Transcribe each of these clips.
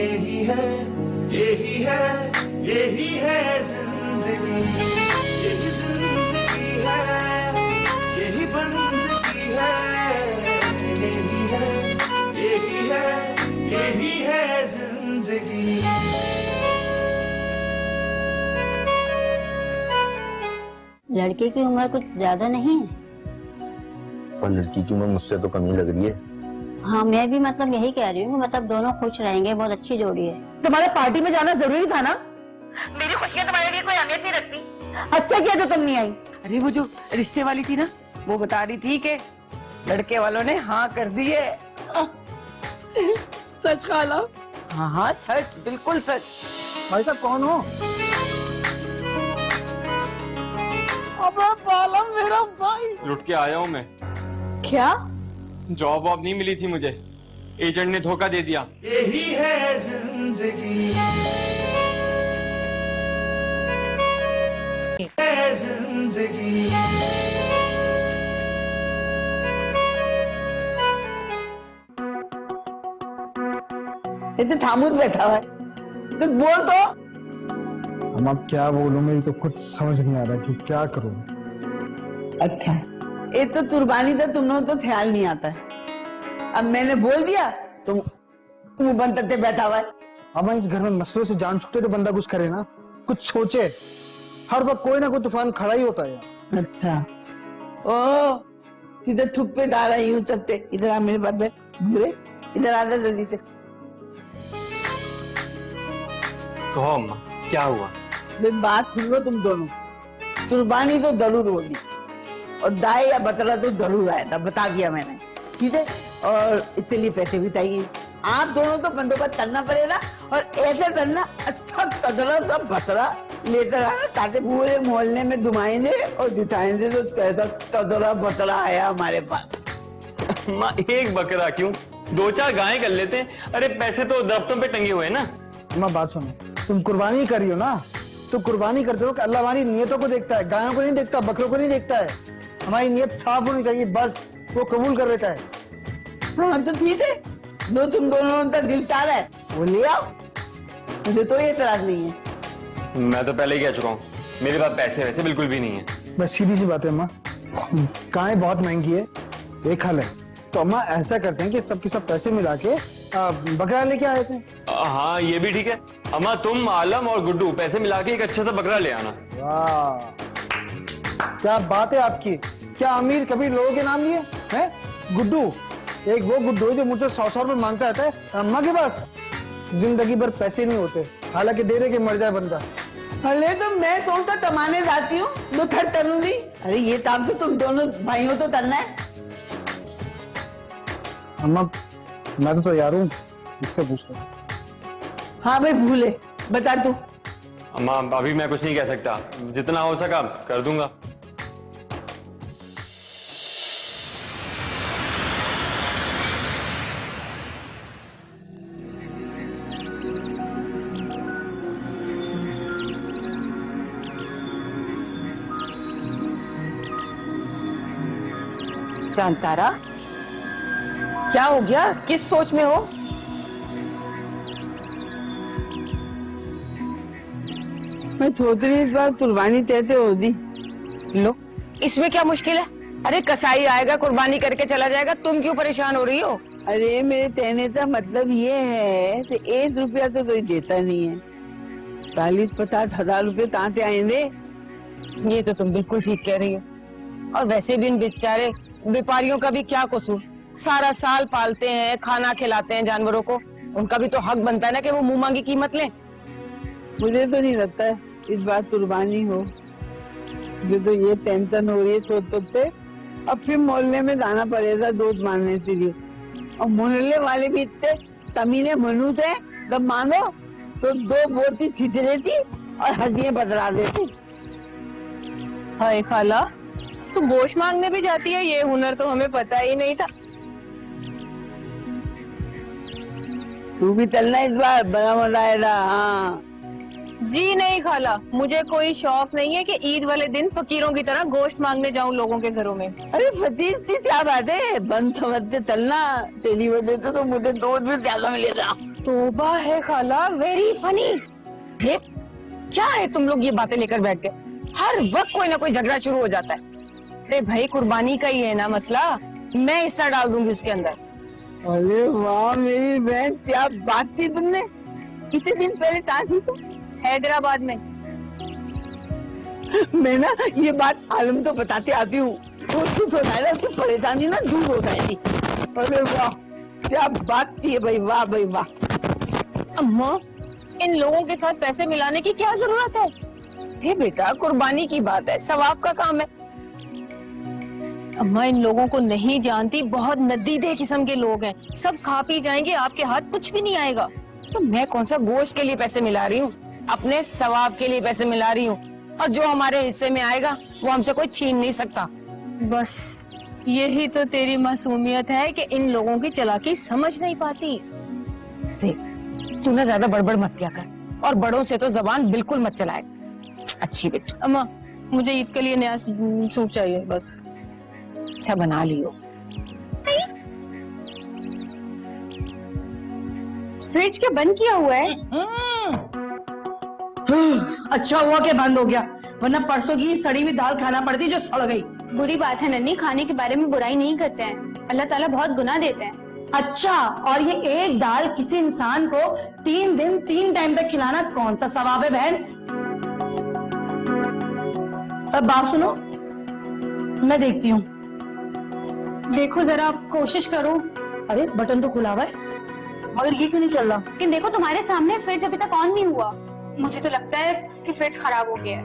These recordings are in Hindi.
यही है, यही है, यही है जिंदगी, यही जिंदगी है, यही बंदगी है, यही है, यही है, यही है जिंदगी। लड़के की उम्र कुछ ज्यादा नहीं है। और लड़की की उम्र मुझसे तो कम ही लग रही है। हाँ, मैं भी मतलब यही कह रही हूँ, मतलब दोनों खुश रहेंगे, बहुत अच्छी जोड़ी है। तुम्हारे पार्टी में जाना जरूरी था ना? मेरी खुशियाँ तुम्हारे लिए कोई अहमियत नहीं रखती। अच्छा किया जो तुम नहीं आई। अरे वो जो रिश्ते वाली थी ना, वो बता रही थी कि लड़के वालों ने हाँ कर दी है। सच खाला? हाँ हाँ सच, बिल्कुल सच। भाई साहब कौन हो? अबे बालम मेरा भाई। लुट के आया हूँ मैं। क्या? जॉब वॉब नहीं मिली थी मुझे, एजेंट ने धोखा दे दिया। यही है जिंदगी, है जिंदगी। इतने थामूद बैठा हुआ है, तो बोल तो। हम अब क्या बोलूं, मेरी तो कुछ समझ नहीं आ रहा कि क्या करूं। अच्छा, एक तो कुर्बानी का तुम लोगों तो ख्याल नहीं आता है। अब मैंने बोल दिया तुम मुंह बंद करके बैठा हुआ है। अब इस घर में मसलों से जान छूटे तो बंदा कुछ करे ना, कुछ सोचे। हर वक्त कोई ना कोई तूफान खड़ा ही होता है। अच्छा, ओ सीधे थुप पे डाला यूं चलते। इधर आ मेरे बाप, बुरे इधर आ जल्दी से। कहो अम्मा, क्या हुआ? बात सुन लो तुम दोनों। कुर्बानी तो जरूर होगी और दाई या बतला तो जरूर आया था, बता दिया मैंने, ठीक है। और इसके लिए पैसे भी चाहिए। आप दोनों तो बंदोबस्त करना पड़ेगा और ऐसे करना अच्छा तगड़ा सा बतला लेकर आना, ताकि पूरे मोहल्ले में घुमाएंगे और दिखाएंगे तो कैसा तगड़ा बतला आया हमारे पास। अम्मा एक बकरा क्यों, दो चार गायें कर लेते हैं। अरे पैसे तो दफ्तरों पे टंगे हुए हैं ना। अम्मा बात सुनो, तुम कुर्बानी कर रही हो ना, तो कुर्बानी करते हो कि अल्लाह हमारी नियतों को देखता है, गायों को नहीं देखता, बकरों को नहीं देखता है। हमारी नियत साफ होनी चाहिए, बस वो कबूल कर लेता है। हाँ तो ठीक है, दो तुम दोनों का दिल चाह रहा है वो ले आओ, मुझे तो ये एतराज नहीं है। मैं तो पहले ही कह चुका हूँ, मेरे पास पैसे वैसे बिल्कुल भी नहीं है। बस सीधी सी बात है अम्मा, गाय बहुत महंगी है, एक हल है। तो अम्मा ऐसा करते हैं कि सबके सब पैसे मिला के बकरा लेके आए थे। हाँ ये भी ठीक है। अम्मा तुम, आलम और गुड्डू पैसे मिला के एक अच्छा सा बकरा ले आना। वाह क्या बात है आपकी। क्या अमीर कभी लोगों के नाम लिए हैं? गुड्डू, एक वो गुड्डू जो मुझे 100 रुपए मांगता रहता है अम्मा के पास। जिंदगी भर पैसे नहीं होते, हालांकि दे दे के मर जाए बंदा। अरे तो मैं कौन सा कमाने जाती हूँ दो थर तरूंगी। अरे ये काम तो तुम दोनों भाइयों तो करना है। अम्मा मैं तो तैयार हूँ, इससे पूछ लो। हाँ भाई भूले, बता तू। अम्मा अभी मैं कुछ नहीं कह सकता, जितना हो सका कर दूंगा। जानतारा, क्या हो गया? किस सोच में हो? मैं सोच रही इस बार कुर्बानी तैसे हो दी। लो, इसमें क्या मुश्किल है? अरे कसाई आएगा, कुर्बानी करके चला जाएगा, तुम क्यों परेशान हो रही हो? अरे मेरे कहने का मतलब ये है कि 1 रुपया तो कोई देता नहीं है, 40-50 हजार रुपए कहाँ से आएंगे? ये तो तुम बिल्कुल ठीक कह रही हो। और वैसे भी इन बेचारे व्यापारियों का भी क्या कसूर? सारा साल पालते हैं, खाना खिलाते हैं जानवरों को, उनका भी तो हक बनता है ना कि वो मुंह मांगी कीमत लें। मुझे तो नहीं लगता है इस बार कुर्बानी हो। मुझे तो ये टेंशन हो रही है सोच सोचते। अब फिर मोहल्ले में जाना पड़ेगा दूध मारने के लिए, और मोहल्ले वाले भी इतने कमीने मनुष्य है, जब मानो तो 2 बोती खींच लेती और हदियां बदला देती। हाय खाला, तू गोश्त मांगने भी जाती है? ये हुनर तो हमें पता ही नहीं था। तू भी चलना इस बार, बड़ा मजा आएगा। हाँ जी नहीं खाला, मुझे कोई शौक नहीं है कि ईद वाले दिन फकीरों की तरह गोश्त मांगने जाऊं लोगों के घरों में। अरे फतीज की क्या बात है, बंद समझ के चलना, तेरी वजह से तो मुझे दूध भी ज्यादा मिलेगा। तौबा है खाला, वेरी फनी। क्या है तुम लोग ये बातें लेकर बैठ गए? हर वक्त कोई ना कोई झगड़ा शुरू हो जाता है। अरे भाई कुर्बानी का ही है ना मसला, मैं हिस्सा डाल दूंगी उसके अंदर। अरे वाह मेरी बहन, क्या बात थी तुमने, कितने दिन पहले कहा थी तुम? हैदराबाद में। मैं ना ये बात आलम तो बताते आती हूँ, तो ना उसकी परेशानी ना दूर हो जाएगी। अरे वाह क्या बात थी भाई, वाह भाई वाह। अम्मा, इन लोगों के साथ पैसे मिलाने की क्या जरूरत है? हे बेटा, कुर्बानी की बात है, सवाब का काम है। अम्मा, इन लोगों को नहीं जानती, बहुत नदीदे किस्म के लोग हैं, सब खा पी जाएंगे, आपके हाथ कुछ भी नहीं आएगा। तो मैं कौन सा गोश्त के लिए पैसे मिला रही हूँ, अपने सवाब के लिए पैसे मिला रही हूँ, और जो हमारे हिस्से में आएगा वो हमसे कोई छीन नहीं सकता। बस यही तो तेरी मासूमियत है कि इन लोगों की चालाकी समझ नहीं पाती। देख, तू ना ज्यादा बड़बड़ मत किया कर, और बड़ों से तो जबान बिल्कुल मत चलाए। अच्छी बेटी। अम्मा, मुझे ईद के लिए नया सूट चाहिए बस। अच्छा बना लियो। फ्रिज क्या बंद किया हुआ है? अच्छा हुआ कि बंद हो गया, वरना परसों की सड़ी हुई दाल खाना पड़ती जो सड़ गई। बुरी बात है नन्ही, खाने के बारे में बुराई नहीं करते हैं, अल्लाह ताला बहुत गुनाह देते हैं। अच्छा, और ये एक दाल किसी इंसान को 3 दिन 3 टाइम तक खिलाना कौन सा सवाब है बहन? अब बात सुनो, मैं देखती हूँ। देखो जरा, कोशिश करो। अरे बटन तो खुला हुआ है, मगर ये क्यों नहीं चल रहा? लेकिन देखो तुम्हारे सामने फ्रिज अभी तक ऑन नहीं हुआ, मुझे तो लगता है कि फ्रिज खराब हो गया है।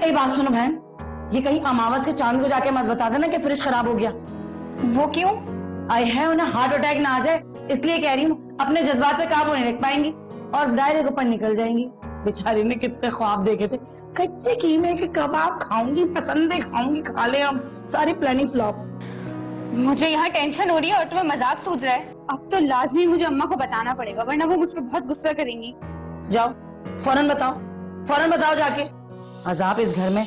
एक बात सुनो बहन, ये कहीं अमावस के चांद को जाके मत बता देना कि फ्रिज खराब हो गया। वो क्यों? आई है उन्हें हार्ट अटैक ना आ जाए, इसलिए कह रही हूँ। अपने जज्बात पे काबू नहीं रख पाएंगी और डायरेक्ट ऊपर निकल जाएंगी। बेचारी ने कितने ख्वाब देखे थे, कच्चे कीमे के कबाब खाऊंगी, पसंदे खाऊंगी, खा ले हम। सारी प्लानिंग फ्लॉप। मुझे यहाँ टेंशन हो रही है और तुम्हें मजाक सूझ रहा है। अब तो लाजमी मुझे अम्मा को बताना पड़ेगा, वरना वो मुझ पर बहुत गुस्सा करेंगी। जाओ फौरन बताओ, फौरन बताओ जाके। अजाब इस घर में।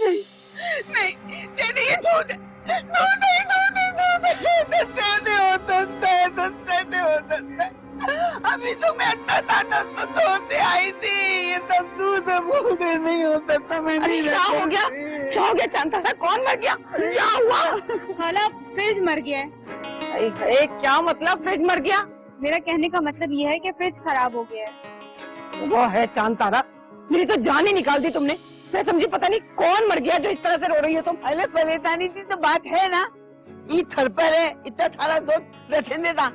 नहीं दीदी, ये दूध दूध नहीं, दूध नहीं, दूध नहीं, दे हो सकता है। अभी तो मैं तो तोड़ते आई थी, ये तो दूध बूध नहीं हो सकता। मैं नहीं क्या हो गया? क्या हो गया चांतारा? कौन मर गया? क्या हुआ? खाला, फ्रिज मर गया है। अरे क्या मतलब फ्रिज मर गया? मेरा कहने का मतलब ये है कि फ्रिज खराब हो गया है। वो है चांतारा, मेरी तो जान ही निकाल दी तुमने। मैं समझी पता नहीं कौन मर गया जो इस तरह से रो रही हो तुम। अरे परेशानी थी तो बात है ना, ये थर पर है, इतना सारा दूध रखने था।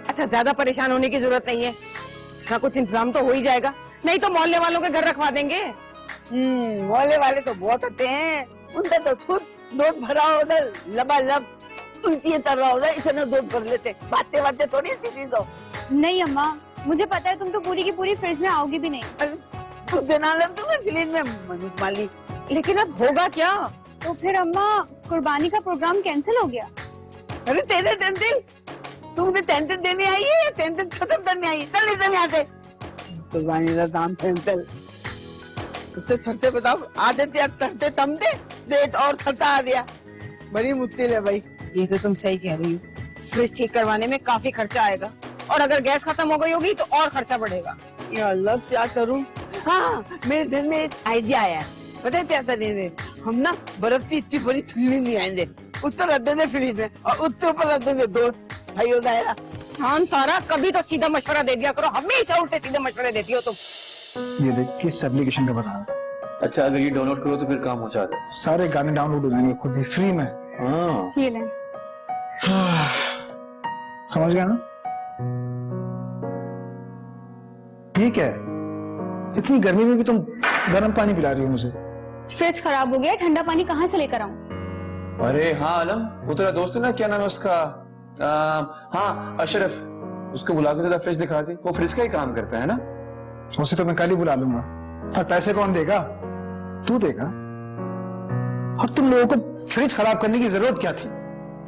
अच्छा, ज्यादा परेशान होने की जरूरत नहीं है, इसका कुछ इंतजाम तो हो ही जाएगा, नहीं तो मोहल्ले वालों के घर रखवा देंगे। मोहल्ले वाले तो बहुत होते हैं, उनका तो खुद दूध भरा उधर लबालब उल्टी तर रहा होता, इतना दूध भर लेते। बातें बातें थोड़ी सी तो। नहीं अम्मा, मुझे पता है तुम तो पूरी की पूरी फ्रिज में आओगी भी नहीं। तो देना लग तुम्हें फ्रिज में मनुष्य माली। लेकिन अब होगा क्या? तो फिर अम्मा, कुर्बानी का प्रोग्राम कैंसिल हो गया। अरे तेरे टेंशन, तू मुझे टेंशन देने आई है या टेंशन खत्म करने आई है? चल इधर यहाँ से। कुर्बानी का दाम टेंशन तो थरते बताओ, आधे थरते तम दे और थरता आ दिया। बड़ी मुश्किल है भाई। ये तो तुम सही कह रही हो, फ्रिज ठीक करवाने में काफी खर्चा आएगा, और अगर गैस खत्म हो गई होगी तो और खर्चा बढ़ेगा। या अल्लाह, क्या करूं? हाँ, मेरे दिल में एक आइडिया आया है, पता है क्या करेंगे हम ना? बर्फ की इतनी बड़ी थैली नहीं आएंगे, उत्तर रख देंगे फ्रिज में और उसके ऊपर रख देंगे दोस्त, भाई हो जाएगा। चांतारा, कभी तो सीधा मशवरा दे दिया करो, हमेशा उल्टे सीधे मशवरे देती हो तुम। ये देख किस एप्लीकेशन पे बता रहा था। अच्छा, अगर ये डाउनलोड करो तो फिर काम हो जाएगा। सारे गाने डाउनलोड हो जाएंगे खुद ही फ्री में। हाँ, ये लें। समझ गया ना? ठीक है, इतनी गर्मी में भी तुम गर्म पानी पिला रही हो मुझे। फ्रिज खराब हो गया, ठंडा पानी कहाँ से लेकर आऊं? अरे हाँ आलम, वो तेरा दोस्त है ना, क्या नाम है उसका? हाँ अशरफ, उसको बुला के जरा फ्रिज दिखा दे, वो फ्रिज का ही काम करता है ना। उसे तो मैं कल ही बुला लूंगा, और पैसे कौन देगा? तू देगा। और तुम लोगों को फ्रिज खराब करने की जरूरत क्या थी?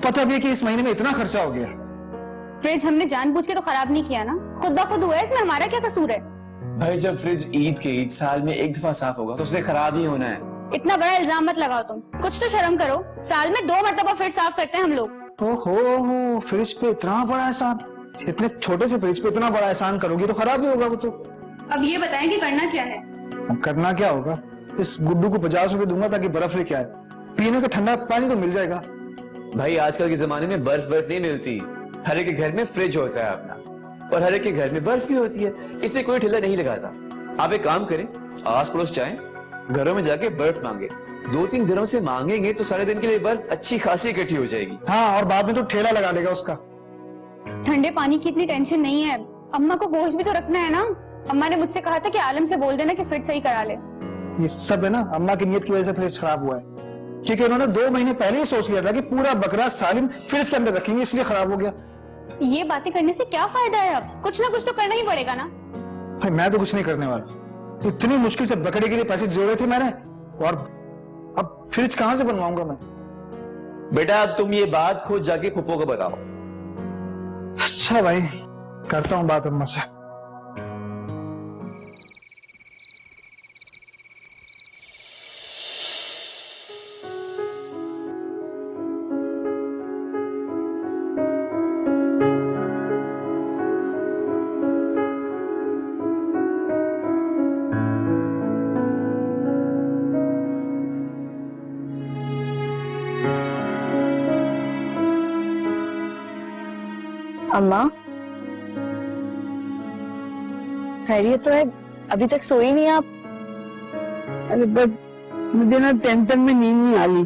पता भी है कि इस महीने में इतना खर्चा हो गया। फ्रिज हमने जानबूझ के तो खराब नहीं किया ना, खुद ब खुद हुआ है, इसमें हमारा क्या कसूर है? भाई जब फ्रिज ईद के ईद साल में एक दफा साफ होगा तो उसने खराब ही होना है। इतना बड़ा इल्जाम मत लगाओ तुम, कुछ तो शर्म करो। साल में 2 मरतबा फ्रिज साफ करते हैं हम लोग। ओहो, फ्रिज पे इतना बड़ा एहसान। इतने छोटे से फ्रिज पे इतना बड़ा एहसान करोगी तो खराब ही होगा वो तो। अब ये बताएं कि करना क्या है। अब करना क्या होगा, इस गुड्डू को 50 रुपए दूंगा ताकि बर्फ लेके आए, पीने का ठंडा पानी तो मिल जाएगा। भाई आजकल के जमाने में बर्फ नहीं मिलती, हर एक के घर में फ्रिज होता है अपना, और हर एक के घर में बर्फ भी होती है, इससे कोई ठेला नहीं लगाता। आप एक काम करें, आस पड़ोस जाएं, घरों में जाके बर्फ मांगे, 2-3 घरों से मांगेंगे तो सारे दिन के लिए बर्फ अच्छी खासी इकट्ठी हो जाएगी। हाँ, और बाद में तो ठेला लगा लेगा उसका। ठंडे पानी की इतनी टेंशन नहीं है, अम्मा को गोश्त भी तो रखना है ना। अम्मा ने मुझसे कहा था कि आलम से बोल देना कि फ्रिज सही करा ले। ये सब है ना अम्मा की नीयत की वजह से फ्रिज खराब हुआ है, क्योंकि उन्होंने 2 महीने पहले ही सोच लिया था कि पूरा बकरा सालिम फ्रिज के अंदर रखेंगे, इसलिए खराब हो गया। ये बातें करने से क्या फायदा है, अब कुछ ना कुछ तो करना ही पड़ेगा ना। भाई मैं तो कुछ नहीं करने वाला, इतनी मुश्किल से बकरे के लिए पैसे जोड़े थे मैंने, और अब फ्रिज कहां से बनवाऊंगा मैं। बेटा अब तुम ये बात खुद जाके फुप्पो को बताओ। अच्छा भाई, करता हूं बात अम्मा से। अम्मा खैरियत तो है, अभी तक सोई नहीं आप? अरे बट मुझे ना टेंशन में नींद नहीं आ रही।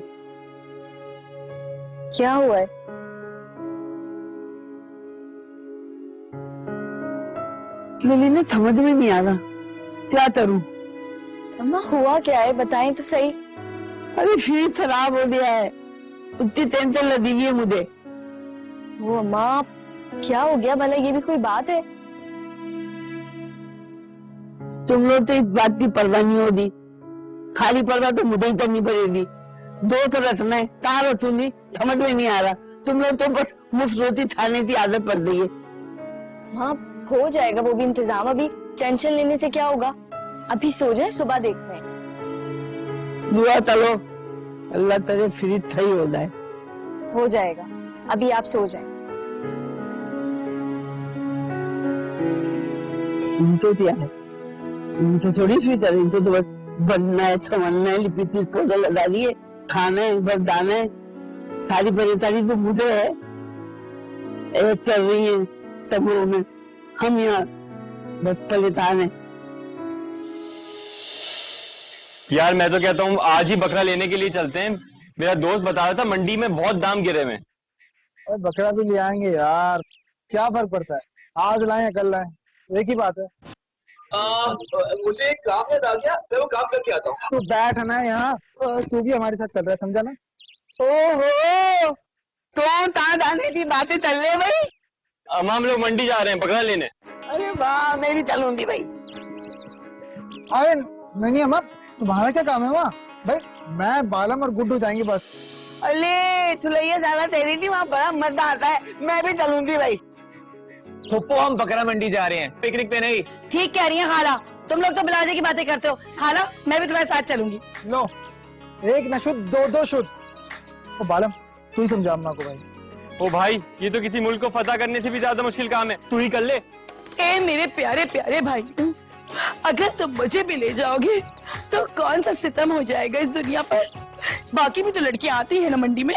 क्या हुआ है? लिली ने समझ में नहीं आ रहा क्या करूं। अम्मा हुआ क्या है, बताएं तो सही। अरे फ्रिज खराब हो गया है, उतनी टेंशन लगी हुई है मुझे। वो अम्मा क्या हो गया भला, ये भी कोई बात है? तुम लोग तो इस बात की परवाह नहीं होती, खाली परवाह तो मुझे ही करनी पड़ेगी। 2 तो रस्में तार रसूली समझ में नहीं आ रहा, तुम लोग तो बस मुफ्त रोटी खाने की आदत पड़ गई है। हाँ हो जाएगा वो भी इंतजाम, अभी टेंशन लेने से क्या होगा। अभी सो जाए, सुबह देखते हैं। दुआ चलो अल्लाह तेरे फ्रिज सही हो जाए। हो जाएगा, अभी आप सो जाए। इनको क्या है, इनको थोड़ी फिक्र है, इनको तो बस बनना है, संवरना है, लिपस्टिक पाउडर लगा दिए, खाना है, बस दाना है। सारी परेशानी तो मुझे है, एक कर रही है तबों में, हम यहाँ बस परेशान है। यार मैं तो कहता हूँ आज ही बकरा लेने के लिए चलते हैं, मेरा दोस्त बता रहा था मंडी में बहुत दाम गिरे हुए। और बकरा भी ले आएंगे यार, क्या फर्क पड़ता है, आज लाएं या कल लाएं, एक ही बात है। मुझे एक काम याद आ गया, मैं वो काम करके आता हूँ। तू बैठ ना यहाँ, तू भी हमारे साथ चल रहा है, समझा ना। ओहो, तो कहाँ जाने की बातें चल रहे भाई? अम्मा हम लोग मंडी जा रहे हैं बकरा लेने। अरे वाह, मैं भी चलूंगी भाई। अरे नहीं अम्मा, तुम्हारा क्या काम है वहाँ? भाई मैं बालम और गुड्डू जाएंगे बस। अरे चुलैया ज्यादा तेरी थी, वहाँ बड़ा मजा आता है, मैं भी चलूंगी भाई। फुप्पो हम बकरा मंडी जा रहे हैं, पिकनिक पे नहीं। ठीक कह रही है खाला, तुम लोग तो बिलाजे की बातें करते हो। खाला मैं भी तुम्हारे साथ चलूंगी। लो, एक न शुद्ध दो शुद्ध। ओ बालम तू ही समझा अम्मा को भाई। ओ भाई ये तो किसी मुल्क को फतह करने से भी ज्यादा मुश्किल काम है, तू ही कर ले। ए मेरे प्यारे प्यारे भाई, अगर तुम मुझे भी ले जाओगे तो कौन सा सितम हो जाएगा इस दुनिया पर। बाकी भी तो लड़कियां आती है ना मंडी में।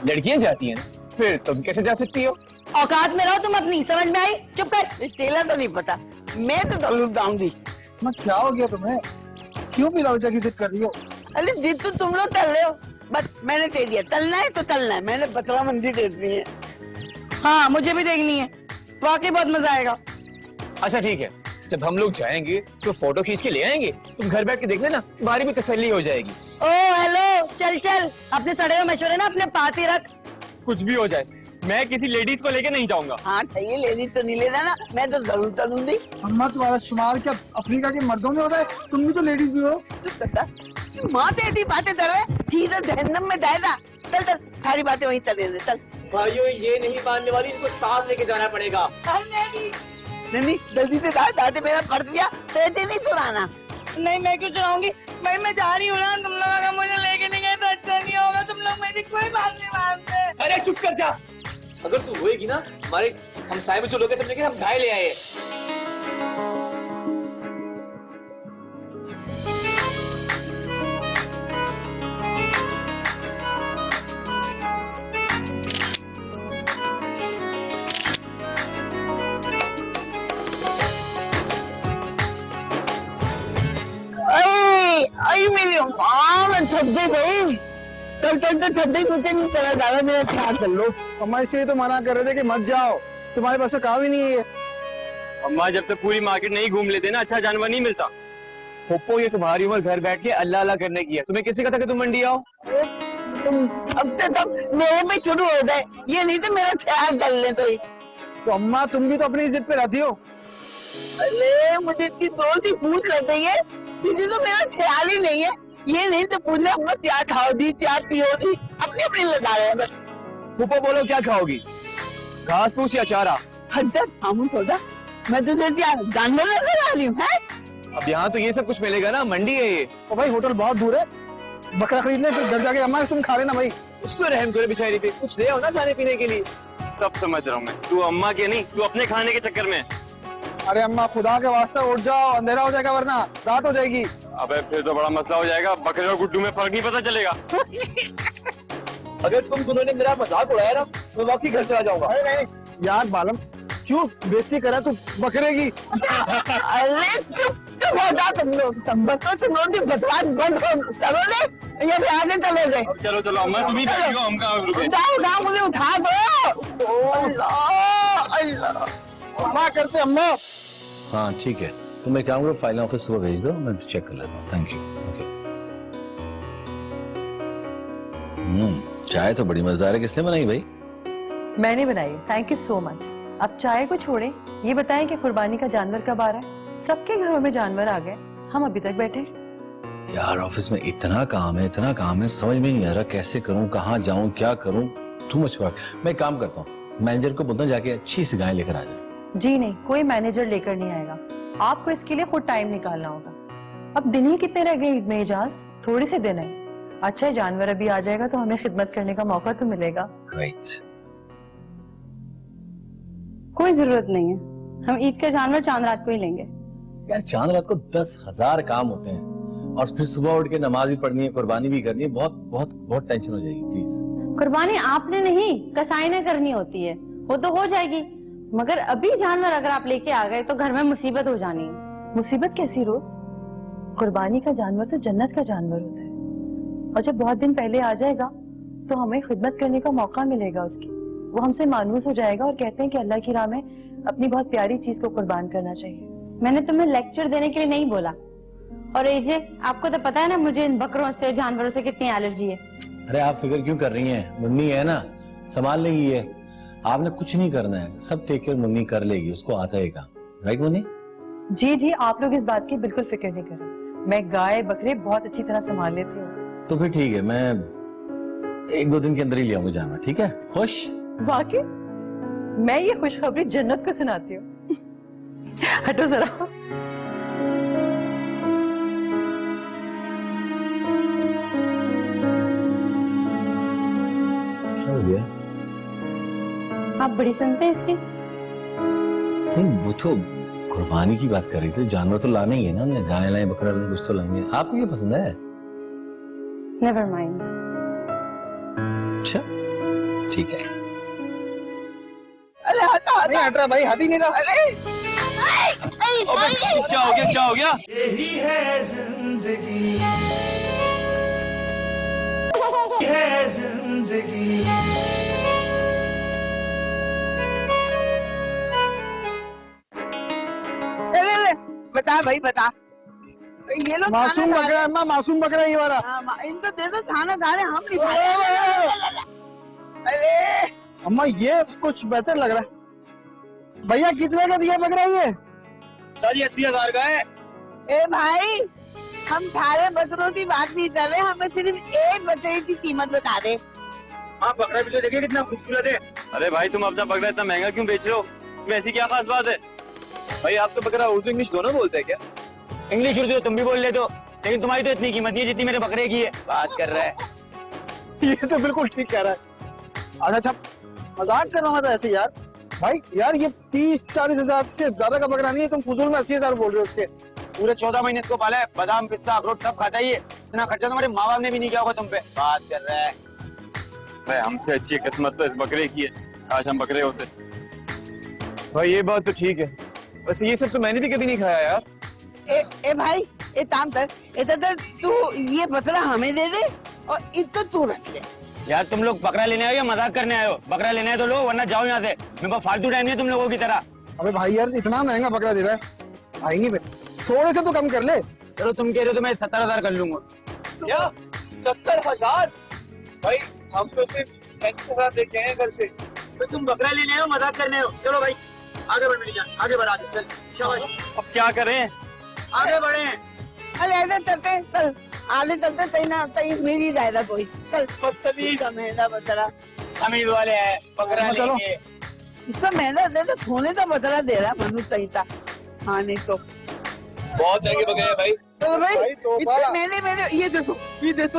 लड़कियां जाती हैं, फिर तुम कैसे जा सकती हो? औकात में रहो तुम अपनी, समझ में आई? चुप कर। तेला तो नहीं पता, मैं तो जरूर जाऊंगी। मैं क्या हो गया तुम्हें, क्यों बिलावजा की जिद कर रही हो? अरे जिद तो तुम लोग चल रहे हो, बस मैंने दे दिया, चलना है तो चलना है, मैंने बकरा मंडी दे दी है। हाँ मुझे भी देखनी है, वाकई बहुत मजा आएगा। अच्छा ठीक है, जब हम लोग जाएंगे तो फोटो खींच के ले आएंगे, तुम घर बैठ के देख लेना, तुम्हारी भी तसल्ली हो जाएगी। ओ हेलो, चल चल, अपने सड़े हुए मशवरे ना अपने पास ही रख। कुछ भी हो जाए मैं किसी लेडीज को लेके नहीं जाऊंगा। हाँ चाहिए, लेडीज तो नहीं ले जाना, मैं तो जरूर चलूंगी। अम्मा तुम्हारा शुमार क्या अफ्रीका के मर्दों में होता है? तुम भी तो लेडीज ही हो। तू पता माँ तेरी बातें कर रहे, सीधे जहन्नम में जाएगा। चल चल, सारी बातें वहीं चले दे, चल। भाइयों ये नहीं मानने वाली, इनको साथ लेके जाना पड़ेगा। नहीं जल्दी से दादा, मेरा फर्ज दिया, तेरे नहीं चुराना। नहीं मैं क्यों चलाऊंगी भाई, मैं जा रही हूँ ना, तुम लोग अगर मुझे लेके नहीं गए तो अच्छा नहीं होगा, तुम लोग मेरी कोई बात नहीं मानते। अरे चुप कर जा, अगर तू रोएगी ना, हमारे हमसाए में जो लोग हैं समझेंगे हम गाय ले आए हैं। आई मेरी माँ, मैं थक गई भाई। कल तक तो थक गई, मुझे नहीं चला दादा, मेरा साथ चल लो। अम्मा इसलिए तो मना कर रहे थे कि मत जाओ, तुम्हारे पास तो काम ही नहीं है। अम्मा जब तक पूरी मार्केट नहीं घूम लेते ना, अच्छा जानवर नहीं मिलता। पप्पो ये तुम्हारी उम्र घर बैठ के अल्लाह अल्लाह करने की है, तुम्हें किसी का था कि तुम मंडी आओ? तुम अब तक मेरे पे शुरू हो गए, ये नहीं तो मेरा ख्याल कर ले तो अम्मा तुम भी तो अपनी जिद पे रहती हो। अरे मुझे इतनी जोर से भूख लग गई है, तुझे तो मेरा ख्याल ही नहीं है। ये नहीं तो पूछना अम्मा क्या खाओगी, क्या पियोगी, अपनी अपनी लगा रहे हैं। पप्पो बोलो क्या खाओगी, घास फूस या चारा? हद खामोश हो जा, मैं तुझे क्या जानवर नजर आ रही हूँ? अब यहाँ तो ये सब कुछ मिलेगा ना, मंडी है ये। तो भाई होटल बहुत दूर है, बकरा खरीद ले, फिर घर जाके अम्मा तुम खा लेना भाई। कुछ तो रहम करो बेचारी पे, कुछ ले आओ ना खाने पीने के लिए। सब समझ रहा हूँ मैं, तू अम्मा के नहीं, तू अपने खाने के चक्कर में। अरे अम्मा खुदा के वास्ते उठ जाओ, अंधेरा हो जाएगा वरना रात हो जाएगी। अबे फिर तो बड़ा मसला हो जाएगा, बकरे और गुड्डू में फर्क नहीं पता चलेगा। अगर तुम दोनों ने मेरा मजाक उड़ाया ना, मैं वाकई घर चला जाऊंगा। अरे नहीं यार बालम, क्यों बेइज्जती करा तू बकरे की? अरे चुप चुप हो जा तुम लोग, तुम लोग की बकवास बंद करो ले, ये भी आगे चले गए। चलो चलो अम्मा, तुम ही देखियो, हम कहाँ रुके। जाओ मुझे उठा दो। अल्लाह अल्लाह, अम्मा करते अम्मा। हाँ ठीक है, तुम एक काम करो, फाइल ऑफिस सुबह भेज दो, मैं चेक कर लेता हूँ। Thank you. ओके। चाय तो बड़ी मजेदार है, किसने बनाई भाई? मैंने बनाई, थैंक यू सो मच। अब चाय को छोड़े, ये बताएं कि कुर्बानी का जानवर कब आ रहा है? सबके घरों में जानवर आ गए, हम अभी तक बैठे। यार ऑफिस में इतना काम है, समझ में नहीं आ रहा कैसे करूँ, कहाँ जाऊँ, क्या करूँ, टू मच वर्क। मैं एक काम करता हूँ, मैनेजर को बोलता हूँ जाके अच्छी सी गाय लेकर आ जाए। जी नहीं, कोई मैनेजर लेकर नहीं आएगा, आपको इसके लिए खुद टाइम निकालना होगा। अब दिन ही कितने रह गए ईद में इजाज, थोड़ी से दिन है। अच्छा जानवर अभी आ जाएगा तो हमें खिदमत करने का मौका तो मिलेगा। राइट। कोई जरूरत नहीं है, हम ईद का जानवर चांद रात को ही लेंगे। यार चांद रात को 10,000 काम होते हैं, और फिर सुबह उठ के नमाज भी पढ़नी है, कुर्बानी भी करनी है, बहुत बहुत बहुत टेंशन हो जाएगी। प्लीज कुर्बानी आपने नहीं, कसाई ने करनी होती है, वो तो हो जाएगी, मगर अभी जानवर अगर आप लेके आ गए तो घर में मुसीबत हो जानी है। मुसीबत कैसी रोज? कुर्बानी का जानवर तो जन्नत का जानवर होता है, और जब बहुत दिन पहले आ जाएगा तो हमें खिदमत करने का मौका मिलेगा उसकी। वो हमसे मानूस हो जाएगा और कहते हैं कि अल्लाह की राह में अपनी बहुत प्यारी चीज को कुर्बान करना चाहिए। मैंने तुम्हें लेक्चर देने के लिए नहीं बोला। और एजे, आपको तो पता है ना मुझे इन बकरों से, जानवरों से कितनी एलर्जी है। अरे आप फिक्र क्यों कर रही हैं, मुन्नी है ना, संभाल लेगी ये। आपने कुछ नहीं करना है, सब टेक केयर मुन्नी कर लेगी, उसको आता है काम। राइट मुन्नी? जी जी, आप लोग इस बात की बिल्कुल फिक्र नहीं करें, मैं गाय बकरे बहुत अच्छी तरह संभाल लेती हूँ। तो फिर ठीक है, मैं 1-2 दिन के अंदर ही ले आऊंगा जानवर, ठीक है? खुश? वाकई मैं ये खुशखबरी जन्नत को सुनाती हूँ। हटो जरा। क्या हो गया? आप बड़ी सुनते हैं इसकी? नहीं वो तो कुर्बानी की बात कर रही थी, जानवर तो लाना ही है ना, हमने गाय लाए, बकरा लाए, कुछ तो लाएंगे। आपको क्या पसंद है? Never mind. अच्छा ठीक है। अरे हटा नहीं हट रहा भाई, हट ही नहीं रहा। क्या हो गया, क्या हो गया? यही है जिंदगी, है जिंदगी। ले, बता भाई बता, ये लोग मासूम खाना खा बकरा है अम्मा, मासूम बकरा है ये वाला। इनको दे दो खाना खा रहे, हम नहीं खा रहे। अरे अम्मा ये कुछ बेहतर लग रहा है। भैया कितने का दिया बकरा ये? 80,000 का है। ए भाई, हम सारे बकरों की बात नहीं कर रहे, हमें सिर्फ एक बकरे की कीमत बता दे। हाँ बकरा भी तो देखिए कितना खूबसूरत है। अरे भाई तुम अपना बकरा इतना महंगा क्यों बेच रहे हो? तुम्हें ऐसी क्या खास बात है? भाई आप तो बकरा उर्दू इंग्लिश दोनों बोलते हैं क्या? इंग्लिश उर्दू तुम भी बोल लेते हो, लेकिन तुम्हारी तो इतनी कीमत नहीं है जितनी मेरे बकरे की है। बात कर रहा है। ये तो बिल्कुल ठीक कह रहा है। अच्छा मजाक कर रहा हूँ मैं तो ऐसे यार। भाई यार ये 30-40 हजार से ज्यादा का बकरा नहीं है, तुम फुजूल में 80 हजार बोल रहे हो उसके। पूरे 14 महीने इसको पाला है, बादाम पिस्ता अखरोट सब खाता ही है। इतना खर्चा तुम्हारे माँ बाप ने भी नहीं किया होगा तुम पे। बात कर रहा है भाई, हमसे अच्छी किस्मत तो इस बकरे की है, आज हम बकरे होते। भाई ये बात तो ठीक है, बस ये सब तो मैंने भी कभी नहीं खाया यार। ए भाई, ए काम कर, तू ये बकरा हमें दे दे और इतना तू रख ले। यार तुम लोग बकरा लेने आए हो या मजाक करने आए हो? बकरा लेने आए तो लो, वरना जाओ यहाँ से। मेरे पास फालतू टाइम नहीं है तुम लोगों की तरह। अबे भाई यार इतना महंगा बकरा दे रहा है, आएंगे पे थोड़े से तो कम कर ले। चलो तुम कह रहे हो तो मैं 70,000 कर लूंगा। क्या 70,000? भाई हम तो सिर्फ 35,000 देके आए घर से। तो तुम बकरा लेने आए हो मजाक करने हो? चलो भाई आगे बढ़ मेरी जान, आगे बढ़ा दे। चल शाबाश। अब क्या करें, आगे बढ़े। अरे ऐसे चलते चल, आगे चलते तई ना तई मिल ही जाएगा कोई। चल बदतमीज महंगा बकरा, अमीर वाले हैं, बकरा चलो। लेंगे। इतना महंगा दे तो सोने का बकरा दे रहा मनु सही था। हाँ नहीं तो बहुत महंगे बकरे हैं भाई। चलो भाई, तो इतने महंगे ये देखो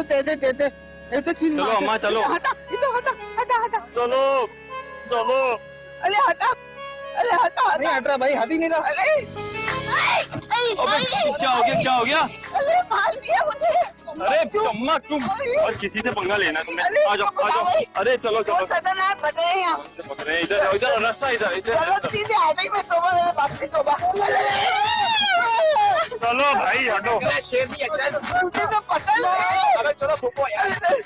दे ये तो चलो अम्मा चलो। हटा, ये तो हटा। चलो चलो। अरे हटा नहीं हट रहा भाई, हट ही नहीं रहा। अबे क्या हो गया? अरे मार दिया मुझे। अरे अम्मा तुम और किसी से पंगा लेना तुमने। अरे, आ जाओ। अरे चलो बहुत खतरनाक बकरे हैं यहाँ। बकरे इधर रास्ता इधर। चलो सीधे आ गई मैं, तोबा मेरे बाप की तोबा। चलो भाई हटो। शेर भी अच्छा है। मुझे तो पता नहीं। अबे चलो फूफो यार।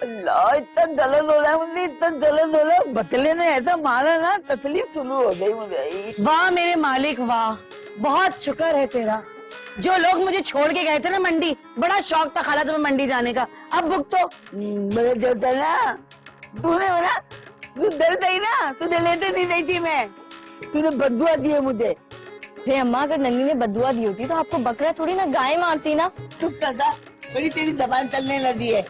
अल्लाह इतना जलन हो रहा है मुझे, इतना जलन हो रहा है। बतले ने ऐसा मारा ना, तकलीफ शुरू हो गई मुझे। वाह मेरे मालिक वाह, बहुत शुक्र है तेरा। जो लोग मुझे छोड़ के गए थे ना मंडी, बड़ा शौक था खाला तुम्हें मंडी जाने का, अब भुगतो। बड़े देवता ना, तूने बोला तू डर गई ना, तुझे लेते नहीं गई थी मैं, तूने बदुआ दिए मुझे। अम्मा अगर नन्नी ने बदुआ दी होती तो आपको बकरा थोड़ी ना गाय मारती ना। चुप कर जा, बड़ी तेरी जबान चलने लगी है।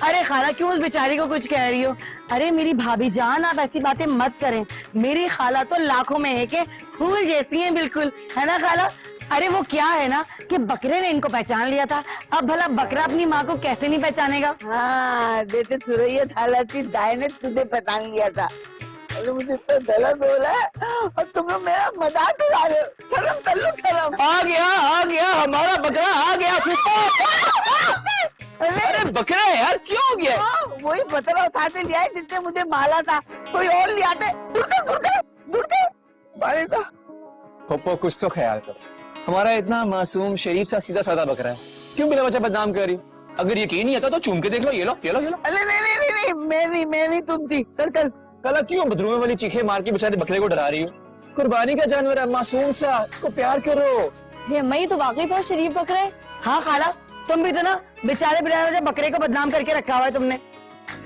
अरे खाला क्यों उस बेचारी को कुछ कह रही हो? अरे मेरी भाभी जान, आप ऐसी बातें मत करें। मेरी खाला तो लाखों में है के फूल जैसी हैं बिल्कुल, है ना खाला? अरे वो क्या है ना कि बकरे ने इनको पहचान लिया था, अब भला बकरा अपनी माँ को कैसे नहीं पहचानेगा? हाँ देते सुरैया हालांकि दाई ने तुझे पहचान लिया था। अरे मुझे इतना गलत हो रहा है और तुम लोग मेरा मजाक उड़ा रहे हो। शर्म कर लो, शर्म। आ गया हमारा बकरा आ गया। अरे बकरा है यार, क्यों हो गया? वही बकरा उठाते लिया है जिसने मुझे मारा था, कोई और ले आते। मारे था। पप्पो कुछ तो ख्याल करो, हमारा इतना मासूम शरीफ सा सीधा साधा बकरा है, क्यों बिना वजह बदनाम कर रही? अगर यकीन नहीं आता तो चूम के देख लो। ये लो। अरे नहीं, मैं नहीं तुम थी। चल कल क्यों बदरूमे वाली चीखे मार के बेचारे बकरे को डरा रही हो? कुर्बानी का जानवर है, मासूम सा, इसको प्यार करो। ये अम्मा ये तो वाकई बहुत शरीफ बकरा है। हाँ खाला, तुम भी तो ना बेचारे बिना बकरे को बदनाम करके रखा हुआ है तुमने।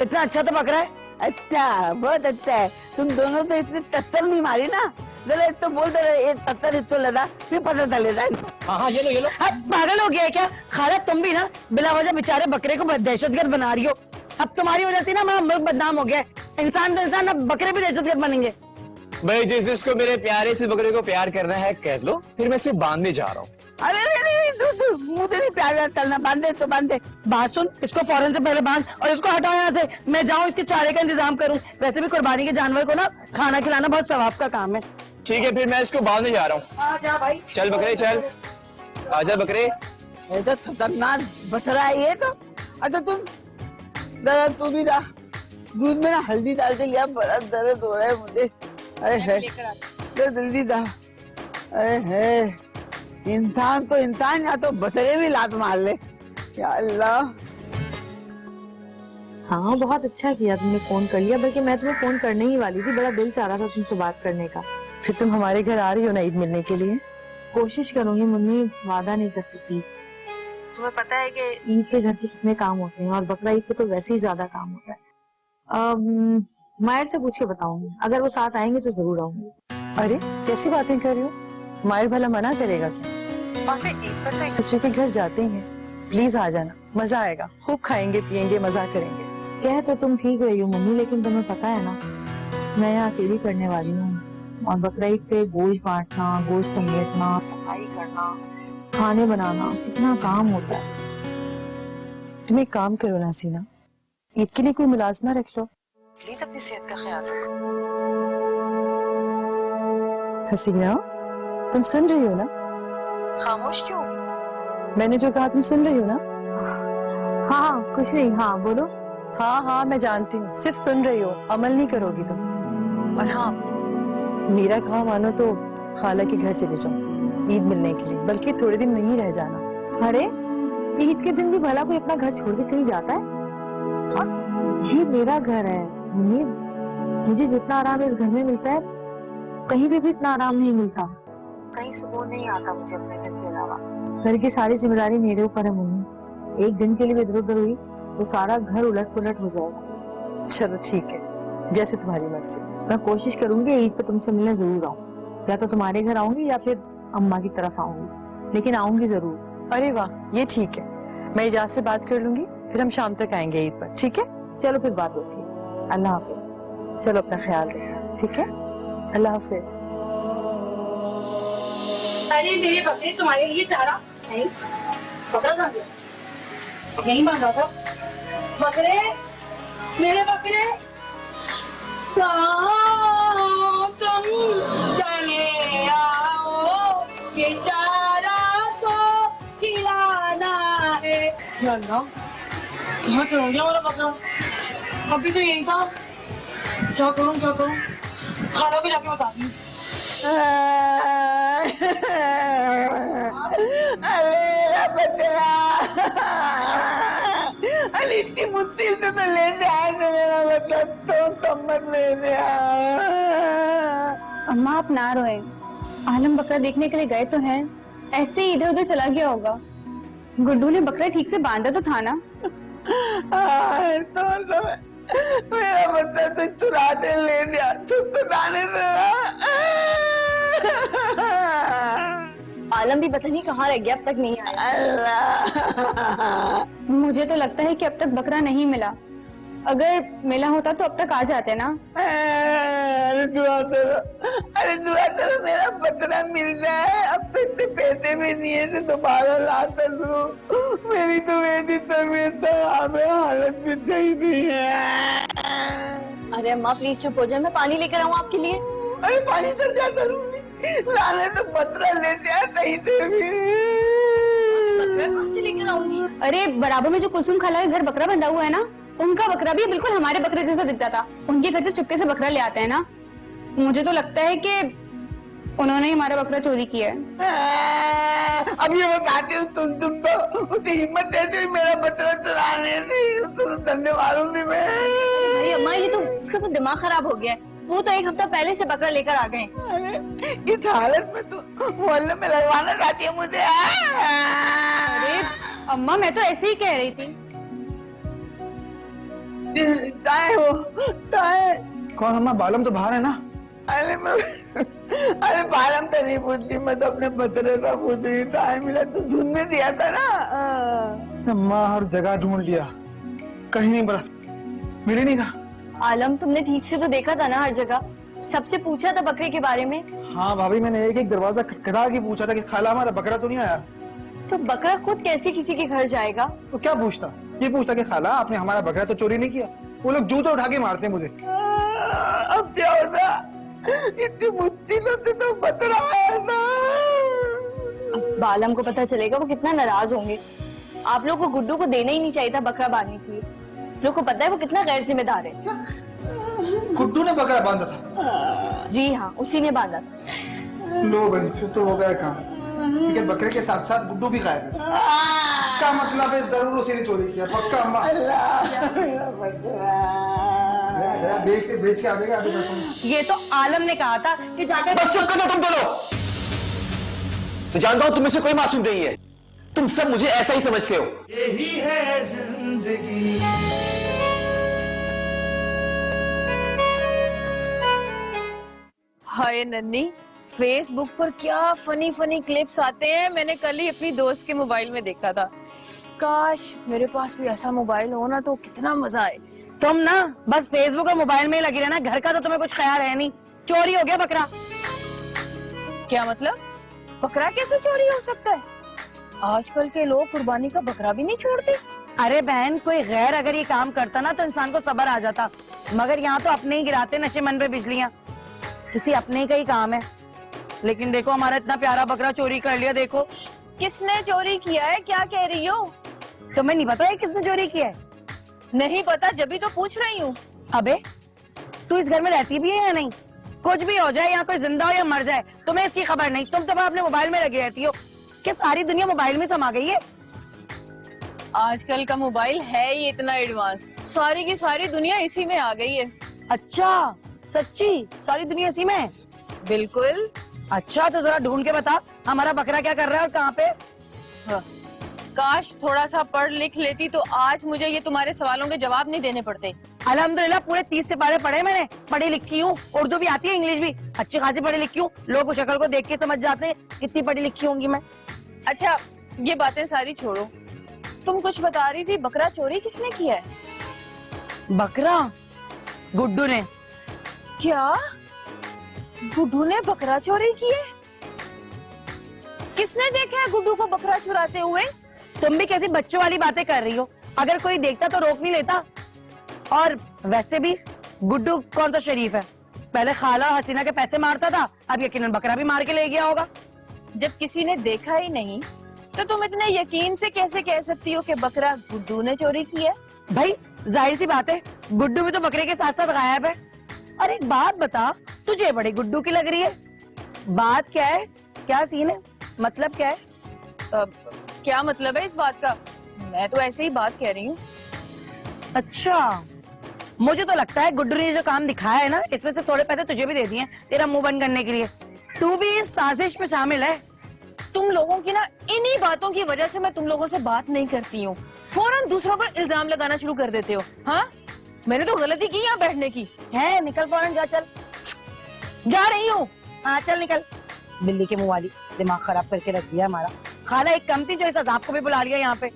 इतना अच्छा तो बकरा है। अच्छा, बहुत अच्छा है। तुम दोनों तो इतनी टक्कर नहीं मारी ना, जरा इसको बोल दे एक टक्कर इसको लगा, फिर पता चलेगा। हाँ ये लो। पागल हो गया है क्या खाला? तुम भी ना बिना वजह बेचारे बकरे को दहशतगर्द बना रही हो। अब तुम्हारी वजह से ना हमारा मुल्क बदनाम हो गया है। इंसान तो इंसान, अब बकरे भी दहशतगर्द बनेंगे। भाई जिसको मेरे प्यारे से बकरे को प्यार करना है कह लो, फिर मैं सिर्फ बांधने जा रहा हूँ। अरे नहीं, तू मुझे नहीं प्यार करना, बांधे तो बांधे। बात सुन, इसको फौरन से पहले बांध और इसको हटाओ यहाँ से। मैं जाऊँ इसके चारे का इंतजाम करूँ। वैसे भी कुर्बानी के जानवर को ना खाना खिलाना बहुत सवाब का काम है। ठीक है, फिर मैं इसको बांधने जा रहा हूँ। आजा भाई, चल बकरे चल, आजा बकरे। ये तो खतरनाक बकरा है ये तो। अच्छा जरा तू भी जा, दूध में ना हल्दी डाल के लिया, बड़ा दर्द हो रहा है मुझे। अरे है जल्दी जा। अरे है इंसान तो इंसान, या तो बकरे भी लात मार ले। या अल्लाह। हाँ बहुत अच्छा किया तुमने फोन कर लिया, बल्कि मैं तुम्हें फोन करने ही वाली थी, बड़ा दिल चाह रहा था तुमसे बात करने का। फिर तुम हमारे घर आ रही हो ना ईद मिलने के लिए? कोशिश करूंगी मम्मी, वादा नहीं कर सकती। तुम्हें पता है कि ईद पे घर के कितने काम होते हैं और बकरा ईद पे तो वैसे ही ज्यादा काम होता है। मायर से पूछ के बताऊंगी, अगर वो साथ आएंगे तो जरूर आऊंगी। अरे कैसी बातें कर रही हो? मायर भला मना करेगा क्या? और फिर ईद पर तो एक दूसरे के घर जाते ही हैं। प्लीज आ जाना, मजा आएगा, खूब खाएंगे पियेंगे, मजा करेंगे। कह तो तुम ठीक रही हो मम्मी, लेकिन तुम्हें पता है ना मैं यहाँ अकेली करने वाली हूँ, और बकरा ईद पे गोश्त बांटना, गोश्त समेटना, सफाई करना, खाने बनाना, कितना काम होता है। तुम एक काम करो ना सीना, ईद के लिए कोई मुलाजमा रख लो, प्लीज अपनी सेहत का ख्याल रखो। हसीना, तुम सुन रही हो ना? खामोश क्यों होगी? मैंने जो कहा तुम सुन रही हो ना? हाँ कुछ नहीं, हाँ बोलो। हाँ हाँ मैं जानती हूँ, सिर्फ सुन रही हो, अमल नहीं करोगी तुम। और हाँ, मेरा कहा मानो तो खाला के घर चले जाओ ईद मिलने के लिए, बल्कि थोड़े दिन नहीं रह जाना। अरे ईद के दिन भी भला कोई अपना घर छोड़ के कहीं जाता है? और ये मेरा घर है, मुझे जितना आराम इस घर में मिलता है कहीं भी इतना आराम नहीं मिलता। कहीं सुकून नहीं आता मुझे अपने घर के अलावा। घर की सारी जिम्मेदारी मेरे ऊपर है मम्मी, एक दिन के लिए भी इधर उधर हुई तो सारा घर उलट पुलट हो जाएगा। चलो ठीक है, जैसे तुम्हारी मर्जी। मैं कोशिश करूंगी ईद पे तुमसे मिलने जरूर आऊँ, या तो तुम्हारे घर आऊंगी या फिर अम्मा की तरफ आऊंगी, लेकिन आऊंगी जरूर। अरे वाह, ये ठीक है, मैं इजाज़ से बात कर लूंगी, फिर हम शाम तक आएंगे ईद पर, ठीक है? चलो फिर बात होती है, अल्लाह हाफिज। चलो अपना ख्याल रखना, ठीक है? अल्लाह हाफिज। अरे मेरे बकरे तुम्हारे लिए चारा नहीं पकड़ा था, यहीं बांधा था। बकरे, मेरे बकरे, तुम चले आओ, ये चारा तो खिलाना है। कहाँ चल गया वाला बकरा? अभी तो यही था। क्या करूँ खाना को जाके बताती हूँ। अरे इतनी मुश्किल से तो ले जाए तो मेरा मतलब तो मत ले दिया। अम्मा आप ना रोए, आलम बकरा देखने के लिए गए तो हैं, ऐसे ही इधर उधर चला गया होगा। गुड्डू ने बकरा ठीक से बांधा तो था ना? तो मेरा बच्चा तो चुराते ले दिया, तो दाने आलम भी पता नहीं कहाँ रह गया, अब तक नहीं आया। मुझे तो लगता है कि अब तक बकरा नहीं मिला, अगर मिला होता तो अब तक आ जाते ना। अरे दुआ करो मेरा बकरा मिल जाए, अब तक तो पैसे भी नहीं है तो दोबारा ला सकूं। मेरी तो मेरी तबीयत हालत भी सही नहीं है। अरे अम्मा प्लीज चुप हो जाए, मैं पानी लेकर आऊँ आपके लिए? अरे पानी तो क्या करूंगी, लाने तो बकरा लेते हैं सही से भी। बकरा कहाँ से लेकर आऊंगी? अरे बराबर में जो कुलसुम खाला के घर बकरा बंधा हुआ है ना, उनका बकरा भी बिल्कुल हमारे बकरे जैसा दिखता था। उनके घर से चुपके से बकरा ले आते हैं ना। मुझे तो लगता है कि उन्होंने ही हमारा बकरा चोरी किया है। अब ये बताती हूँ, तुम तो उतनी हिम्मत देती हुई मेरा बकरा चुराने की, तो धंधे मारूंगी मैं। अरे अम्मा ये तो, इसका तो दिमाग खराब हो गया है, वो तो एक हफ्ता पहले से बकरा लेकर आ गए। अरे इस हालत में तो मोहल्ले में लगवाना चाहती है मुझे। अरे अम्मा मैं तो ऐसे ही कह रही थी। कौन अम्मा? बालम तो बाहर है ना? अरे बालम तो नहीं पूछती, मैं तो अपने बकरे का पूछ रही था। मिला तो ढूंढने दिया था ना। अम्मा हर जगह ढूंढ लिया, कहीं नहीं मिला, मिले नहीं ना। आलम तुमने ठीक से तो देखा था ना हर जगह, सबसे पूछा था बकरे के बारे में? हाँ भाभी, मैंने एक एक दरवाजा खटखटा के पूछा था कि खाला हमारा बकरा तो नहीं आया। तो बकरा खुद कैसे किसी के घर जाएगा? तो क्या पूछता? ये पूछता कि खाला आपने हमारा बकरा तो चोरी नहीं किया। वो लोग जूते उठा के मारते हैं मुझे। अब क्या होता, इतनी मुश्किलों से तो बकरा आया था। अब आलम को पता चलेगा वो कितना नाराज होंगे। आप लोग को गुड्डू को देना ही नहीं चाहिए था बकरा बांधने के लिए। लोग को पता है वो कितना गैर जिम्मेदार है। गुड्डू ने बकरा बांधा था? जी हाँ, उसी ने बांधा था। लो भाई, फिर तो हो गया काम, क्योंकि बकरे के साथ साथ गुड्डू भी गायब है। इसका मतलब है जरूर उसी ने चोरी किया, पक्का अम्मा। बेच के आ जाएगा आधे पैसों में। ये तो आलम ने कहा था कि जाकर। बस चुप कर दो तुम दोनों। मैं जानता हूं तुम में से कोई मासूम नहीं है, तुम सब मुझे ऐसा ही समझते हो। यही है जिंदगी। हाय नन्नी, फेसबुक पर क्या फनी फनी क्लिप्स आते हैं। मैंने कल ही अपनी दोस्त के मोबाइल में देखा था। काश मेरे पास भी ऐसा मोबाइल हो ना तो कितना मजा आए। तुम ना बस फेसबुक और मोबाइल में ही लगी रहना, घर का तो तुम्हें कुछ ख्याल है नहीं। चोरी हो गया बकरा। क्या मतलब? बकरा कैसे चोरी हो सकता है? आजकल के लोग कुर्बानी का बकरा भी नहीं छोड़ते। अरे बहन, कोई गैर अगर ये काम करता ना तो इंसान को सब्र आ जाता, मगर यहाँ तो अपने ही गिराते नशे मन पे बिजलियां। किसी अपने का ही काम है। लेकिन देखो हमारा इतना प्यारा बकरा चोरी कर लिया। देखो किसने चोरी किया है, क्या कह रही हो? तुम्हें नहीं पता है किसने चोरी किया है? नहीं पता, जब भी तो पूछ रही हूँ। अबे तू इस घर में रहती भी है या नहीं? कुछ भी हो जाए, यहाँ कोई जिंदा हो या मर जाए, तुम्हें इसकी खबर नहीं। तुम तो अपने मोबाइल में लगी रहती हो। क्या सारी दुनिया मोबाइल में समा गई है? आजकल का मोबाइल है ही इतना एडवांस, सारी की सारी दुनिया इसी में आ गई है। अच्छा सच्ची? सारी दुनिया इसी में है? बिल्कुल। अच्छा तो जरा ढूंढ के बता हमारा बकरा क्या कर रहा है और कहाँ पे? हाँ। काश थोड़ा सा पढ़ लिख लेती तो आज मुझे ये तुम्हारे सवालों के जवाब नहीं देने पड़ते। अल्हम्दुलिल्लाह पूरे 30 सिपारे पढ़े मैंने, पढ़ी लिखी हूँ, उर्दू भी आती है, इंग्लिश भी अच्छी खासी पढ़ी लिखी हूँ। लोग शक्ल को देख के समझ जाते हैं कितनी पढ़ी लिखी होंगी मैं। अच्छा ये बातें सारी छोड़ो, तुम कुछ बता रही थी, बकरा चोरी किसने किया है? बकरा गुड्डू ने। क्या गुड्डू ने बकरा चोरी किए? किसने देखा है गुड्डू को बकरा चुराते हुए? तुम भी कैसी बच्चों वाली बातें कर रही हो? अगर कोई देखता तो रोक नहीं लेता। और वैसे भी गुड्डू कौन सा शरीफ है? पहले खाला हसीना के पैसे मारता था, अब यकीनन बकरा भी मार के ले गया होगा। जब किसी ने देखा ही नहीं तो तुम इतने यकीन से कैसे कह सकती हो कि बकरा गुड्डू ने चोरी किया? भाई जाहिर सी बात है, गुड्डू भी तो बकरे के साथ साथ गायब है। और एक बात बता, तुझे बड़ी गुड्डू की लग रही है। बात क्या है, क्या सीन है, मतलब क्या है? क्या मतलब है इस बात का? मैं तो ऐसे ही बात कह रही हूँ। अच्छा मुझे तो लगता है गुड्डू ने जो काम दिखाया है ना, इसमें से थोड़े पैसे तुझे भी दे दिए तेरा मुंह बंद करने के लिए। तू भी इस साजिश में शामिल है। तुम लोगों की ना इन्हीं बातों की वजह से मैं तुम लोगों से बात नहीं करती हूँ। फौरन दूसरों पर इल्जाम लगाना शुरू कर देते हो। हाँ मैंने तो गलती की यहाँ बैठने की है। निकल फौरन जा, चल। जा रही हूँ। हाँ चल निकल। बिल्ली के मुंह वाली, दिमाग खराब करके रख दिया हमारा। खाला एक कम थी जो इस अजाब को भी बुला लिया यहाँ पे।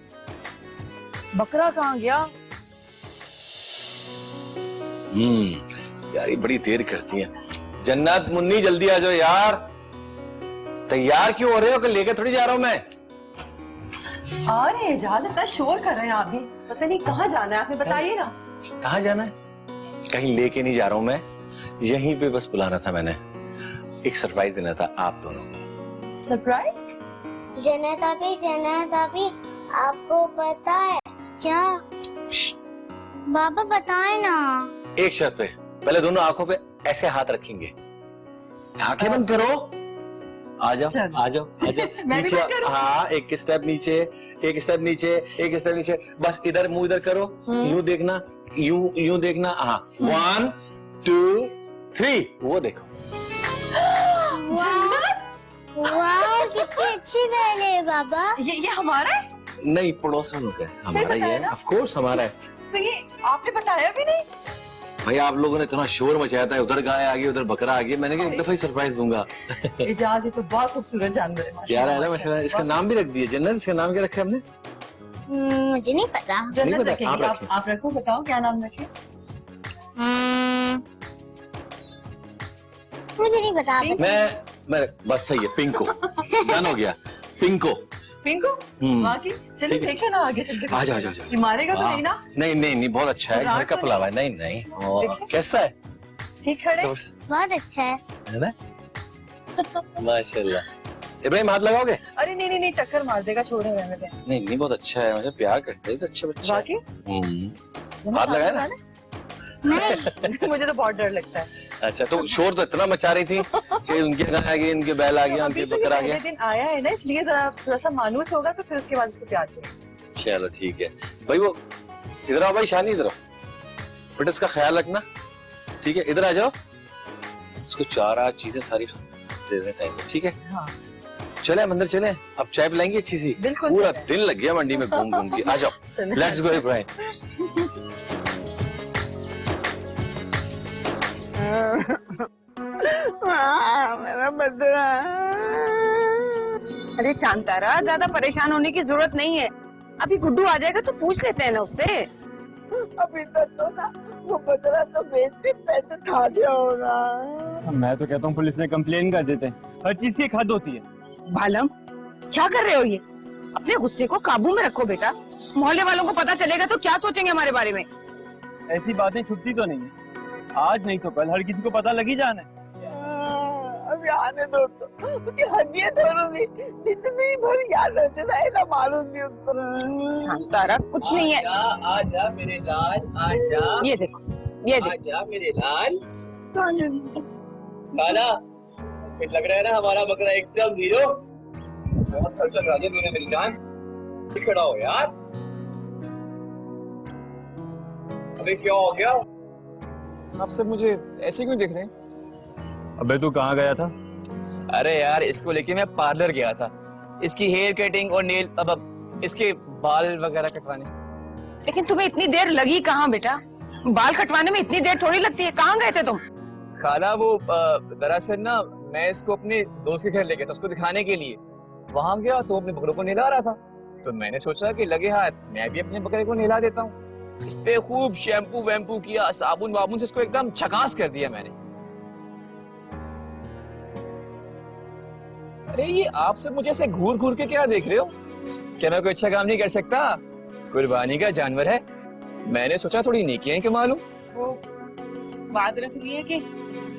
बकरा कहाँ गया? यार ये बड़ी देर करती है। जन्नत मुन्नी जल्दी आ जाओ यार। तैयार क्यों हो रहे हो? कि लेके थोड़ी जा रहा हूँ मैं। अरे एजाज इतना शोर कर रहे हैं आप भी, पता नहीं कहाँ जाना है, आपने बताइए ना। कहाँ जाना है? कहीं लेके नहीं जा रहा हूँ मैं, यहीं पे बस बुलाना था मैंने। एक सरप्राइज देना था आप दोनों। सरप्राइज? जन्नत अभी आपको पता है क्या? बाबा बताए ना। एक शर्त पे, पहले दोनों आंखों पे ऐसे हाथ रखेंगे। आंखें बंद करो। आ जाओ आ जाओ आ जाओ। नीचे हाँ, एक स्टेप नीचे, एक स्टेप नीचे, एक स्टेप नीचे। बस इधर मुंह इधर करो, यूं देखना, यूं देखना। हाँ 1 2 3 वो देखो। वाह कितनी अच्छी बहन है बाबा। ये हमारा है? नहीं पड़ोसन का हमारा ही है। ऑफ कोर्स हमारा है। तो ये आपने बताया भी नहीं? भाई आप लोगों ने इतना शोर मचाया था, उधर गाय आ गई उधर बकरा आ गया, मैंने कहा एक दफा ही सरप्राइज दूंगा। एजाज ये तो बहुत खूबसूरत जानवर है। क्या रहा है माशाल्लाह। इसका नाम भी रख दिया जन्नत। इसका नाम क्या रखा है हमने? मुझे नहीं पता। जन्नत पता, रखेंगे। आप आप रखो, बताओ क्या नाम रखे। मुझे नहीं पता। मैं बस सही है। पिंको डन हो गया। पिंको पिंको वहाँ की। चलिए देखे ना आगे चल के। आ जाओ। ये मारेगा तो नहीं ना? नहीं नहीं बहुत अच्छा है। घर का पुलाव है। नहीं कैसा है? ठीक खड़े। बहुत अच्छा है ना? माशाल्लाह। इब्राहिम हाथ लगाओगे? अरे नहीं टक्कर मार देगा, छोड़े रहने दे। नहीं बहुत अच्छा है, मुझे प्यार करते हैं तो अच्छे बच्चे। बाकी हाथ लगाया ना? नहीं मुझे तो बहुत डर लगता है। अच्छा तो शोर तो इतना मचा रही थी कि उनके गाय आ गए, इनके बैल आ गया, उनके बकरा आ गया। दिन आया है ना, इसलिए जरा थोड़ा सा मानूस होगा तो फिर उसके बाद इसको प्यार करेंगे। चलो ठीक है भाई। वो इधर आओ भाई, शानी इधर आओ बेटा, इसका ख्याल रखना ठीक है। इधर आ जाओ, उसको 4 चीजें सारी दे देना टाइम पे, ठीक है? हाँ। चले हम अंदर चले, अब चाय पिलाएंगे अच्छी सी। पूरा दिन लग गया मंडी में घूम घूम के। आ जाओ लेट्स गो इब्राहिम। मेरा बदला। अरे चांतारा ज्यादा परेशान होने की जरूरत नहीं है। अभी गुड्डू आ जाएगा तो पूछ लेते हैं ना उससे। अभी तक तो ना वो बदला तो बेचते पैसे खा लिया होगा। मैं तो कहता हूँ पुलिस में कंप्लेन कर देते हैं, हर चीज की एक हद होती है। बालम क्या कर रहे हो ये? अपने गुस्से को काबू में रखो बेटा। मोहल्ले वालों को पता चलेगा तो क्या सोचेंगे हमारे बारे में। ऐसी बातें छुपती तो नहीं है, आज नहीं तो कल हर किसी को पता लगी जाना है। अभी आने दो तो उसकी हड्डियां दोनों भी जितनी भर याद रहते थे ऐसा मालूम नहीं उसको। शांता रहा, कुछ नहीं है। आजा मेरे लाल, आजा। ये देखो, ये देखो। आजा मेरे लाल। काला, फिट लग रहा है ना हमारा बकरा, एकदम हीरो। बहुत खर्चा करा दिया तूने मेरी जान। खड़ा हो यार। अबे क्या हो गया? आप सब मुझे ऐसे क्यों देख रहे हैं? अबे तू कहाँ गया था? अरे यार, इसको लेके मैं पार्लर गया था, इसकी हेयर कटिंग और नेल, अब इसके बाल वगैरह कटवाने। लेकिन तुम्हें इतनी देर लगी कहाँ बेटा? बाल कटवाने में इतनी देर थोड़ी लगती है। कहाँ गए थे तुम? खाला वो दरअसल ना मैं इसको अपने दोस्त के घर ले गया था उसको दिखाने के लिए। वहां गया तो अपने बकरों को नहला रहा था, तो मैंने सोचा कि लगे हाथ मैं भी अपने बकरे को नहला देता हूँ। इस पे खूब शैम्पू वैम्पू किया, साबुन वाबुन से इसको एकदम झकास कर दिया मैंने। अरे ये आप सब मुझे ऐसे घूर घूर के क्या देख रहे हो? क्या मैं कोई अच्छा काम नहीं कर सकता? कुर्बानी का जानवर है, मैंने सोचा थोड़ी नेकियां कमा लूं। वो बात दरअसल ये है कि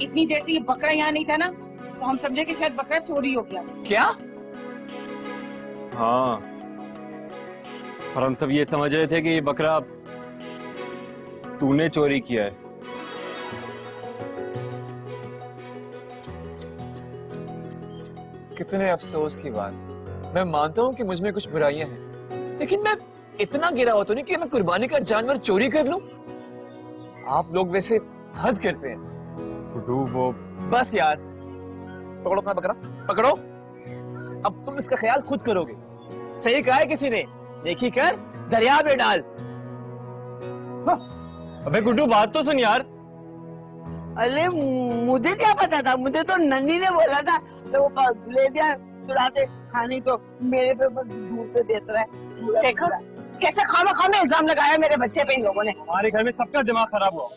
इतनी देर से ये बकरा यहाँ नहीं था ना, तो हम समझे कि शायद बकरा चोरी हो गया। क्या? हाँ, और हम सब ये समझ रहे थे कि ये बकरा तूने चोरी किया है। कितने अफसोस की बात। मैं मानता हूँ कि मुझ में कुछ बुराइयां हैं, लेकिन मैं इतना गिरा हुआ तो नहीं कि मैं कुर्बानी का जानवर चोरी कर लूं। आप लोग वैसे हद करते हैं। वो बस यार, पकड़ो अपना बकरा, पकड़ो। अब तुम इसका ख्याल खुद करोगे। सही कहा है किसी ने, देखी कर दरिया में डाल। अबे गुड्डू बात तो सुन यार। अरे मुझे क्या पता था, मुझे तो नन्नी ने बोला था, तो वो ले दिया चुराते खानी, तो मेरे पे बस झूठ से देता है। देखो कैसे खामा में इल्जाम लगाया मेरे बच्चे पे इन लोगों ने। हमारे घर में सबका दिमाग खराब हुआ।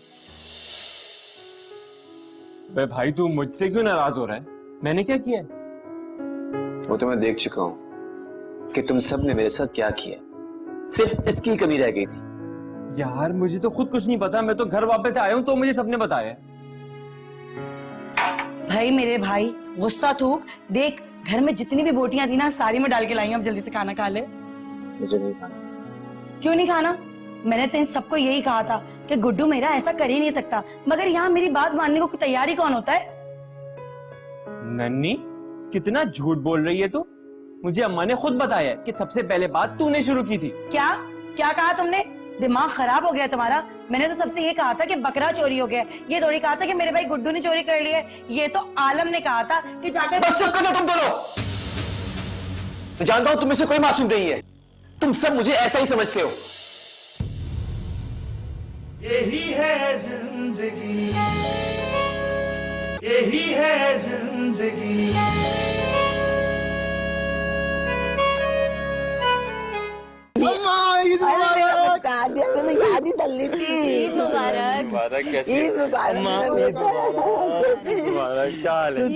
बे भाई तू मुझसे क्यों नाराज हो रहा है? मैंने क्या किया? वो तो मैं देख चुका हूँ कि तुम सब ने मेरे साथ क्या किया। सिर्फ इसकी कमी रह गई थी। यार मुझे तो खुद कुछ नहीं पता, मैं तो घर वापस आया हूँ तो मुझे सबने बताया। भाई मेरे भाई गुस्सा थूक, देख घर में जितनी भी बोटियां थी ना सारी में डाल के लाई हूं, अब जल्दी से खाना खा ले। मुझे नहीं खाना। क्यों नहीं खाना? मैंने तो इन सबको यही कहा था कि गुड्डू मेरा ऐसा कर ही नहीं सकता, मगर यहाँ मेरी बात मानने को तैयार ही कौन होता है? नन्नी कितना झूठ बोल रही है तू। मुझे अम्मा ने खुद बताया कि सबसे पहले बात तूने शुरू की थी। क्या क्या कहा तुमने? दिमाग खराब हो गया तुम्हारा? मैंने तो सबसे ये कहा था कि बकरा चोरी हो गया, ये थोड़ी कहा था कि मेरे भाई गुड्डू ने चोरी कर लिया। ये तो आलम ने कहा था कि जाकर। बस चुप कर दो तुम दोनों। मैं जानता हूं तुम में से कोई मासूम नहीं है, तुम सब मुझे ऐसा ही समझते हो। यही है जिंदगी, यही है जिंदगी। ईद मुबारक। ईद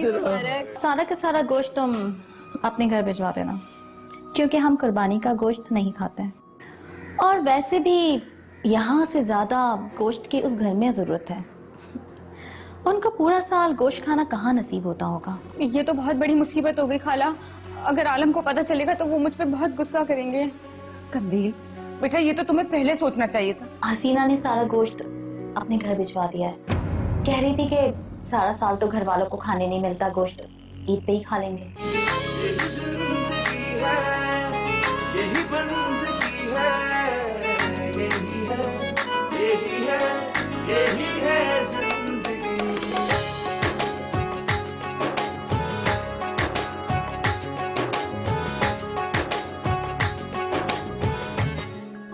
मुबारक। सारा का सारा गोश्त तुम अपने घर भिजवा देना, क्योंकि हम कुर्बानी का गोश्त नहीं खाते हैं, और वैसे भी यहाँ से ज्यादा गोश्त की उस घर में जरूरत है। उनका पूरा साल गोश्त खाना कहाँ नसीब होता होगा। ये तो बहुत बड़ी मुसीबत हो गई खाला। अगर आलम को पता चलेगा तो वो मुझ पे बहुत गुस्सा करेंगे। कंदील बेटा, ये तो तुम्हें पहले सोचना चाहिए था। हसीना ने सारा गोश्त अपने घर भिजवा दिया है। कह रही थी कि सारा साल तो घर वालों को खाने नहीं मिलता गोश्त, ईद पे ही खा लेंगे।